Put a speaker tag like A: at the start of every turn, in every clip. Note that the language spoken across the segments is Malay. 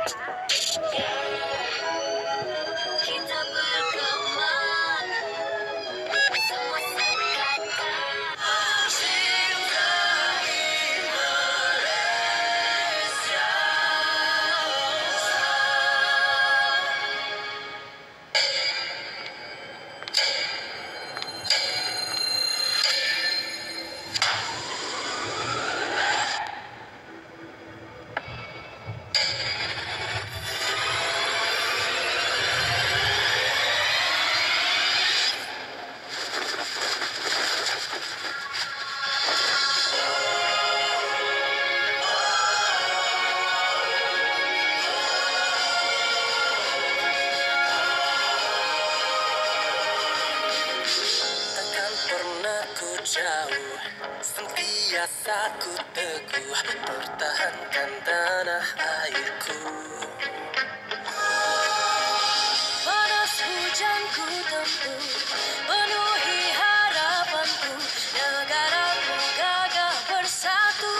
A: Kita berteman, semua sekata cinta Indonesia. Takkan pernah ku jauh, sentiasa ku teguh, pertahankan tanah airku. Panas hujan ku tempuh, penuhi harapanku, negaraku gagah bersatu.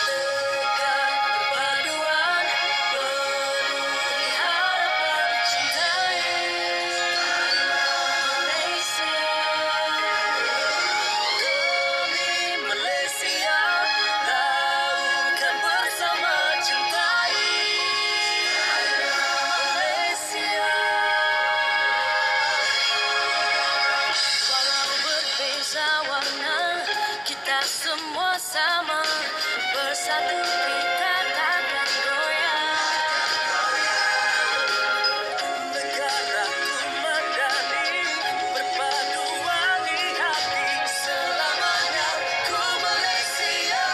A: Tegak perpaduan, penuhi harapan, cintai Malaysia. Demi Malaysia, lakukan bersama, cintai Malaysia. Walau berbeza warna, kita semua sama, bersatu kita takkan goyah. Negaraku madani, berpaduan di hati, selamanya ku Malaysia.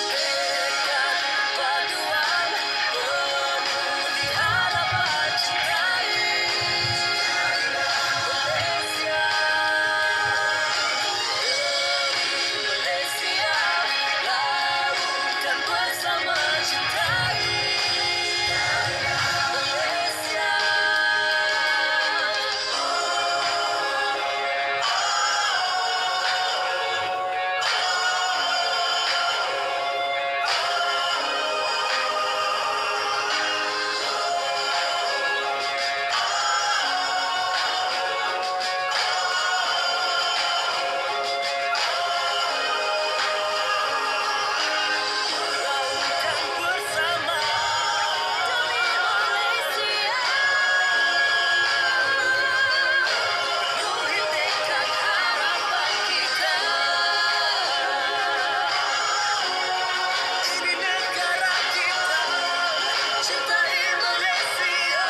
A: Tegak perpaduan, penuhi harapan, cintai Malaysia. Demi Malaysia, lakukan bersama, cintai Malaysia. Lakukan bersama demi Malaysia. Penuhi tekad harapan kita. Ini negara kita, cintai Malaysia.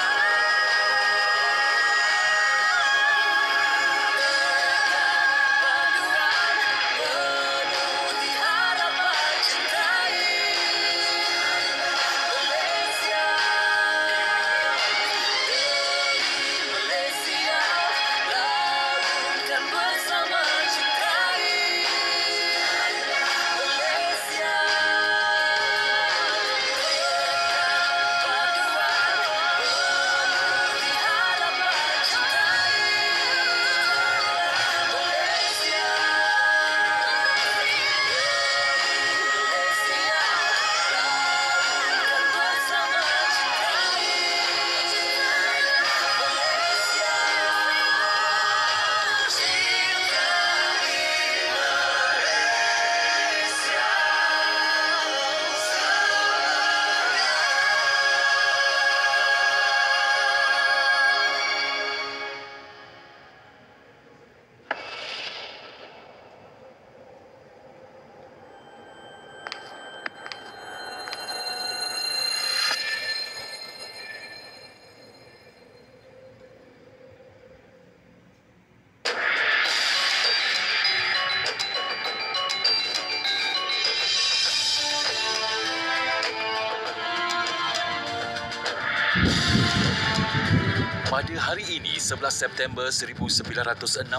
A: Perpaduan, penuhi harapan, cintai Malaysia. Demi Malaysia, lakukan bersama, cintai Malaysia. Perpaduan, penuhi harapan, cintai Malaysia. Malaysia, lakukan bersama, cintai Malaysia.
B: Pada hari ini, 11 September 1967,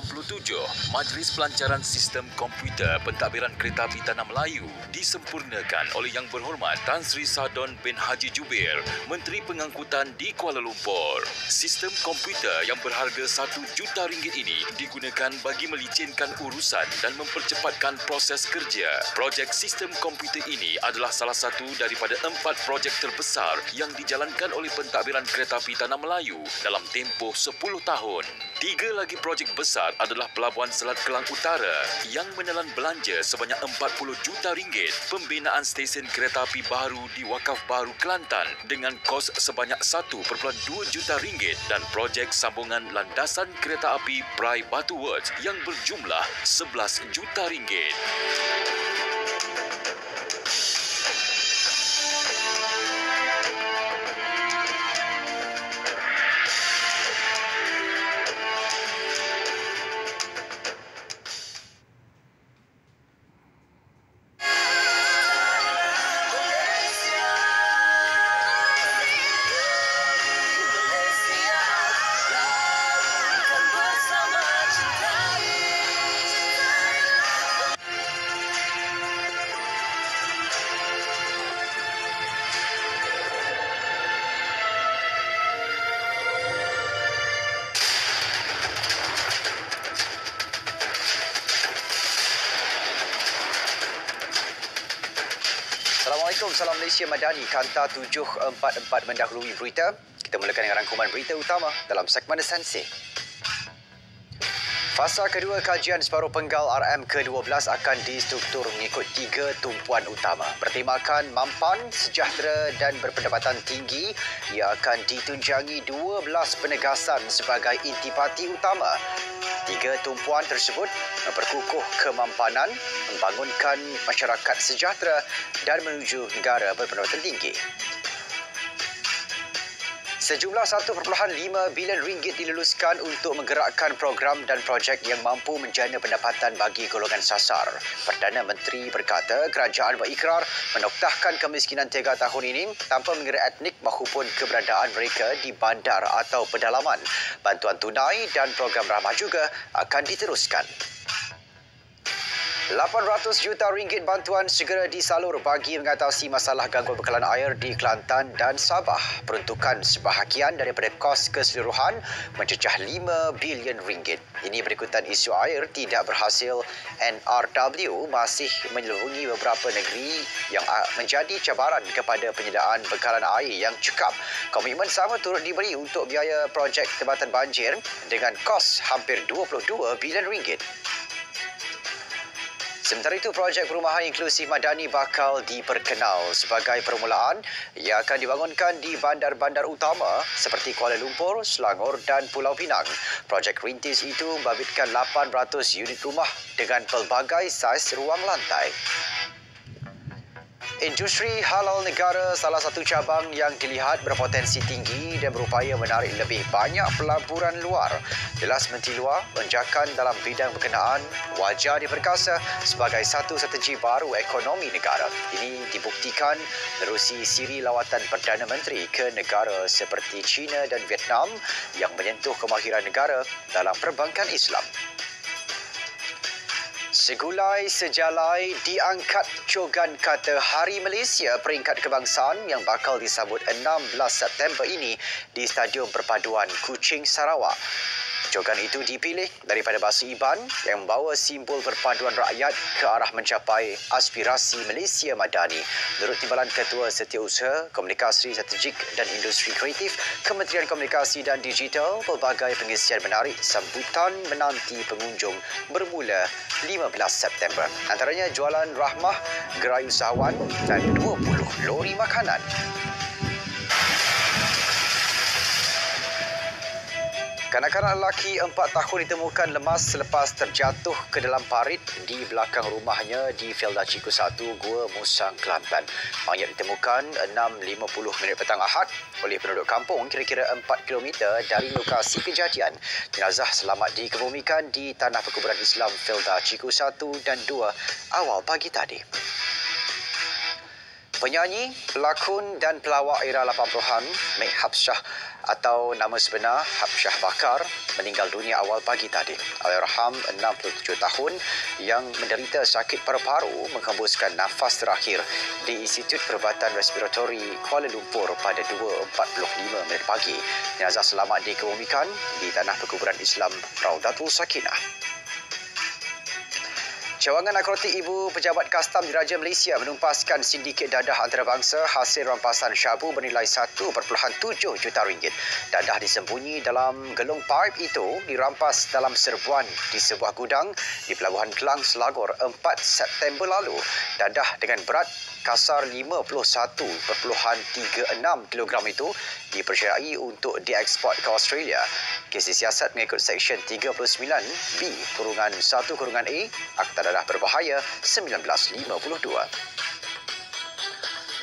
B: Majlis Pelancaran Sistem Komputer Pentadbiran Keretapi Tanah Melayu disempurnakan oleh Yang Berhormat Tan Sri Sadon bin Haji Jubair, Menteri Pengangkutan di Kuala Lumpur. Sistem komputer yang berharga RM1 juta ini digunakan bagi melicinkan urusan dan mempercepatkan proses kerja. Projek sistem komputer ini adalah salah satu daripada 4 projek terbesar yang dijalankan oleh Pentadbiran Keretapi Tanah Melayu dalam tempoh 10 tahun. 3 lagi projek besar adalah Pelabuhan Selat Kelang Utara yang menelan belanja sebanyak RM40 juta, pembinaan stesen kereta api baru di Wakaf Baru Kelantan dengan kos sebanyak RM1.2 juta dan projek sambungan landasan kereta api Prai Batu Works yang berjumlah RM11 juta.
C: Assalamualaikum, salam Malaysia Madani. Kanta 744 mendahului berita. Kita mulakan dengan rangkuman berita utama dalam segmen Esensi. Fasa kedua kajian separuh penggal RM ke-12 akan distruktur mengikut 3 tumpuan utama. Bertemakan mampan, sejahtera dan berpendapatan tinggi, ia akan ditunjangi 12 penegasan sebagai intipati utama. 3 tumpuan tersebut memperkukuh kemampanan, membangunkan masyarakat sejahtera dan menuju negara berpendapatan tinggi. Sejumlah RM1.5 bilion diluluskan untuk menggerakkan program dan projek yang mampu menjana pendapatan bagi golongan sasar. Perdana Menteri berkata kerajaan berikrar menoktahkan kemiskinan 3 tahun ini tanpa mengira etnik maupun keberadaan mereka di bandar atau pedalaman. Bantuan tunai dan program ramah juga akan diteruskan. RM800 juta bantuan segera disalur bagi mengatasi masalah gangguan bekalan air di Kelantan dan Sabah. Peruntukan sebahagian daripada kos keseluruhan mencecah RM5 bilion. Ini berikutan isu air tidak berhasil. NRW masih menyelubungi beberapa negeri yang menjadi cabaran kepada penyediaan bekalan air yang cukup. Komitmen sama turut diberi untuk biaya projek tempatan banjir dengan kos hampir RM22 bilion. Sementara itu, projek perumahan inklusif Madani bakal diperkenal sebagai permulaan yang akan dibangunkan di bandar-bandar utama seperti Kuala Lumpur, Selangor dan Pulau Pinang. Projek rintis itu membabitkan 800 unit rumah dengan pelbagai saiz ruang lantai. Industri halal negara salah satu cabang yang dilihat berpotensi tinggi dan berupaya menarik lebih banyak pelaburan luar. Jelas Menteri Luar lonjakan dalam bidang berkenaan wajah diperkasa sebagai satu strategi baru ekonomi negara. Ini dibuktikan menerusi siri lawatan Perdana Menteri ke negara seperti China dan Vietnam yang menyentuh kemahiran negara dalam perbankan Islam. Segulai sejalai diangkat cogan kata Hari Malaysia peringkat kebangsaan yang bakal disambut 16 September ini di Stadium Perpaduan Kuching, Sarawak. Cogan itu dipilih daripada bahasa Iban yang membawa simbol perpaduan rakyat ke arah mencapai aspirasi Malaysia Madani. Menurut Timbalan Ketua Setiausaha Komunikasi Strategik dan Industri Kreatif Kementerian Komunikasi dan Digital, pelbagai pengisian menarik sambutan menanti pengunjung bermula 15 September. Antaranya jualan rahmah, gerai usahawan dan 20 lori makanan. Kanak-kanak lelaki 4 tahun ditemukan lemas selepas terjatuh ke dalam parit di belakang rumahnya di Felda Ciku 1, Gua Musang, Kelantan. Mayat ditemukan 6.50 petang Ahad oleh penduduk kampung kira-kira 4 km dari lokasi kejadian. Jenazah selamat dikebumikan di Tanah Perkuburan Islam Felda Ciku 1 dan 2 awal pagi tadi. Penyanyi, pelakon dan pelawak era 80-an, Meg Hapsyah atau nama sebenar Habsyah Bakar meninggal dunia awal pagi tadi. Allahyarham 67 tahun yang menderita sakit paru-paru menghembuskan nafas terakhir di Institut Perubatan Respiratori Kuala Lumpur pada 2.45 minit pagi. Jenazah selamat dikebumikan di tanah perkuburan Islam Raudatul Sakinah. Cawangan akrobatik ibu pejabat kastam Diraja Malaysia menumpaskan sindiket dadah antarabangsa hasil rampasan syabu bernilai 1.7 juta ringgit. Dadah disembunyi dalam gelung paip itu dirampas dalam serbuan di sebuah gudang di Pelabuhan Kelang, Selangor 4 September lalu. Dadah dengan berat kasar 51.36 kg itu dipercayai untuk dieksport ke Australia. Kes disiasat mengikut Seksyen 39B-1-A Akta Dadah Berbahaya 1952.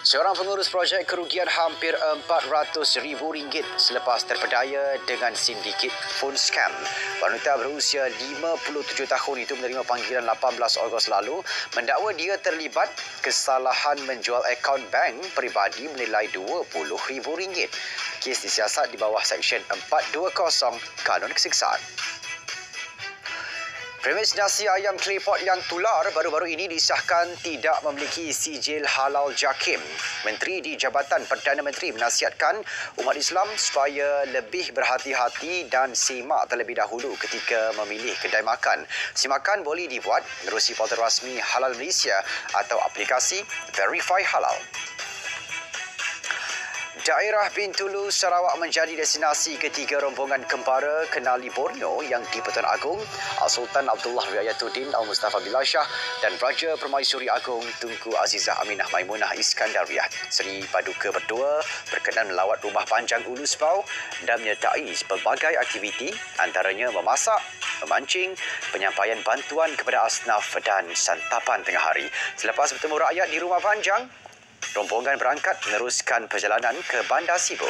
C: Seorang pengurus projek kerugian hampir RM400,000 selepas terpedaya dengan sindiket phone scam. Wanita berusia 57 tahun itu menerima panggilan 18 Ogos lalu mendakwa dia terlibat kesalahan menjual akaun bank peribadi menilai RM20,000. Kes disiasat di bawah Seksyen 420 Kanun Keseksaan. Premis nasi ayam claypot yang tular baru-baru ini disahkan tidak memiliki sijil halal JAKIM. Menteri di Jabatan Perdana Menteri menasihatkan umat Islam supaya lebih berhati-hati dan simak terlebih dahulu ketika memilih kedai makan. Simakan boleh dibuat menerusi portal rasmi Halal Malaysia atau aplikasi Verify Halal. Daerah Bintulu, Sarawak menjadi destinasi ketiga rombongan kembara kenali Borneo yang di-Pertuan Agong Sultan Abdullah Riayatuddin Al-Mustafa Billah Shah dan Raja Permaisuri Agong Tunku Azizah Aminah Maimunah Iskandariah. Seri Paduka berdua berkenan melawat rumah panjang Ulu Sebau dan menyertai pelbagai aktiviti antaranya memasak, memancing, penyampaian bantuan kepada asnaf dan santapan tengah hari. Selepas bertemu rakyat di rumah panjang, rombongan berangkat meneruskan perjalanan ke Bandar Sibu.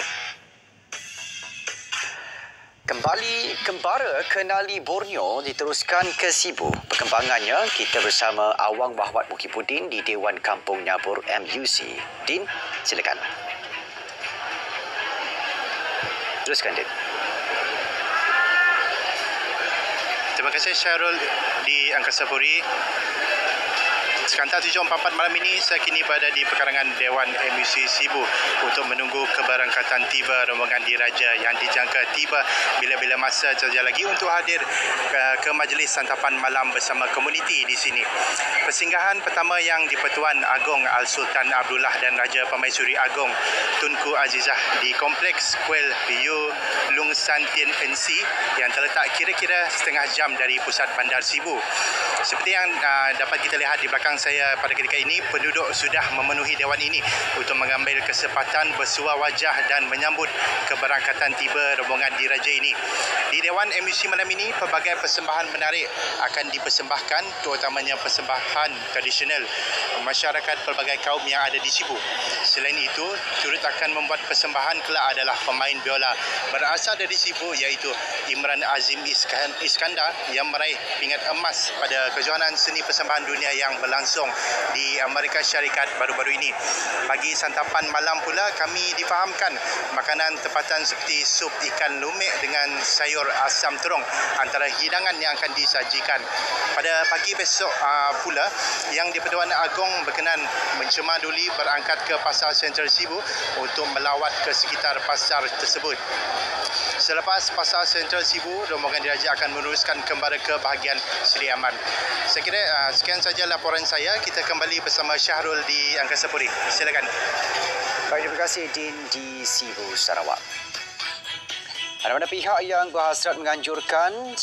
C: Kembali kembara kenali Borneo diteruskan ke Sibu. Perkembangannya kita bersama Awang Wahwat Mukibuddin di Dewan Kampung Nyabur MUC. Din, silakan. Teruskan, Din.
D: Terima kasih Syarul di Angkasa Puri. Sekantar 7.44 malam ini saya kini berada di pekarangan Dewan MUC Sibu untuk menunggu keberangkatan tiba rombongan diraja yang dijangka tiba bila-bila masa saja lagi untuk hadir ke majlis santapan malam bersama komuniti di sini. Persinggahan pertama yang di-Pertuan Agong Al-Sultan Abdullah dan Raja Permaisuri Agong Tunku Azizah di Kompleks Kuil Yu Lung San Tien NC yang terletak kira-kira setengah jam dari pusat Bandar Sibu. Seperti yang dapat kita lihat di belakang saya pada ketika ini, penduduk sudah memenuhi dewan ini untuk mengambil kesempatan bersuah wajah dan menyambut keberangkatan tiba rombongan diraja ini. Di Dewan MUC malam ini, pelbagai persembahan menarik akan dipersembahkan, terutamanya persembahan tradisional masyarakat pelbagai kaum yang ada di Sibu. Selain itu, turut akan membuat persembahan kelak adalah pemain biola berasal dari Sibu iaitu Imran Azim Iskandar yang meraih pingat emas pada kejohanan seni persembahan dunia yang berlangsung di Amerika Syarikat baru-baru ini. Pagi santapan malam pula kami difahamkan makanan tempatan seperti sup ikan lumik dengan sayur asam terung antara hidangan yang akan disajikan. Pada pagi besok pula yang di-Pertuan Agong berkenan mencemaduli berangkat ke Pasar Sentral Sibu untuk melawat ke sekitar pasar tersebut. Selepas Pasar Sentral Sibu, rombongan diraja akan meneruskan kembali ke bahagian Seri Aman. Saya kira sekian saja laporan saya. Kita kembali bersama Syahrul di Angkasa Puri. Silakan.
C: Baik, terima kasih Din di Sibu, Sarawak. Ada pihak yang berhasrat menganjurkan